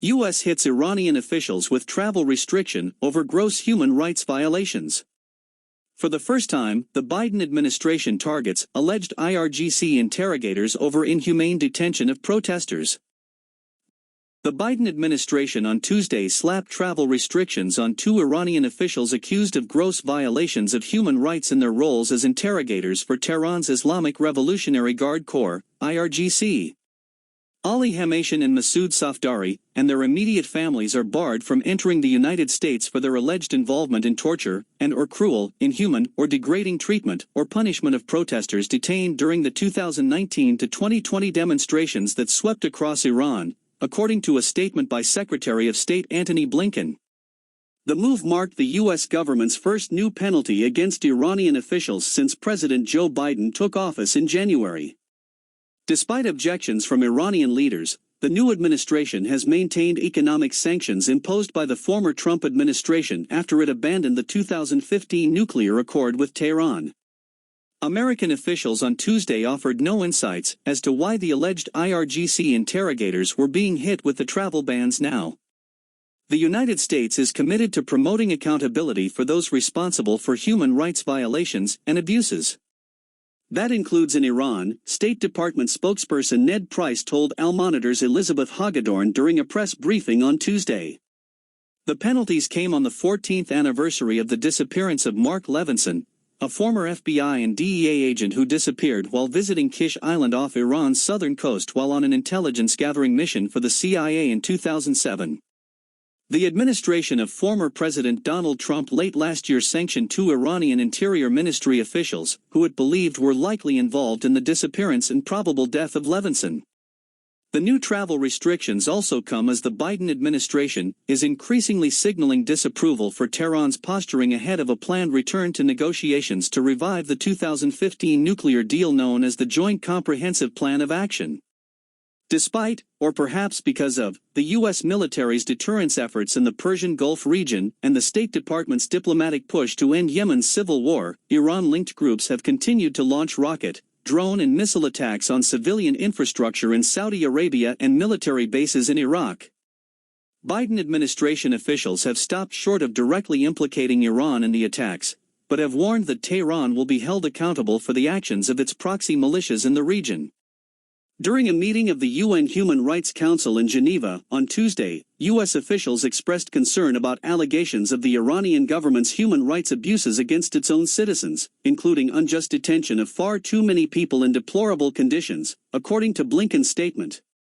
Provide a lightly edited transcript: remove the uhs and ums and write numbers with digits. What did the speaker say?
U.S. hits Iranian officials with travel restriction over gross human rights violations. For the first time, the Biden administration targets alleged IRGC interrogators over inhumane detention of protesters. The Biden administration on Tuesday slapped travel restrictions on two Iranian officials accused of gross violations of human rights in their roles as interrogators for Tehran's Islamic Revolutionary Guard Corps, IRGC. Ali Hemmatian and Masoud Safdari and their immediate families are barred from entering the United States for their alleged involvement in torture and/or cruel, inhuman, or degrading treatment or punishment of protesters detained during the 2019 to 2020 demonstrations that swept across Iran, according to a statement by Secretary of State Antony Blinken. The move marked the U.S. government's first new penalty against Iranian officials since President Joe Biden took office in January. Despite objections from Iranian leaders, the new administration has maintained economic sanctions imposed by the former Trump administration after it abandoned the 2015 nuclear accord with Tehran. American officials on Tuesday offered no insights as to why the alleged IRGC interrogators were being hit with the travel bans now. The United States is committed to promoting accountability for those responsible for human rights violations and abuses. That includes in Iran, State Department spokesperson Ned Price told Al Monitor's Elizabeth Hagedorn during a press briefing on Tuesday. The penalties came on the 14th anniversary of the disappearance of Mark Levinson, a former FBI and DEA agent who disappeared while visiting Kish Island off Iran's southern coast while on an intelligence-gathering mission for the CIA in 2007. The administration of former President Donald Trump late last year sanctioned two Iranian Interior Ministry officials, who it believed were likely involved in the disappearance and probable death of Levinson. The new travel restrictions also come as the Biden administration is increasingly signaling disapproval for Tehran's posturing ahead of a planned return to negotiations to revive the 2015 nuclear deal known as the Joint Comprehensive Plan of Action. Despite, or perhaps because of, the U.S. military's deterrence efforts in the Persian Gulf region and the State Department's diplomatic push to end Yemen's civil war, Iran-linked groups have continued to launch rocket, drone and missile attacks on civilian infrastructure in Saudi Arabia and military bases in Iraq. Biden administration officials have stopped short of directly implicating Iran in the attacks, but have warned that Tehran will be held accountable for the actions of its proxy militias in the region. During a meeting of the UN Human Rights Council in Geneva on Tuesday, U.S. officials expressed concern about allegations of the Iranian government's human rights abuses against its own citizens, including unjust detention of far too many people in deplorable conditions, according to Blinken's statement.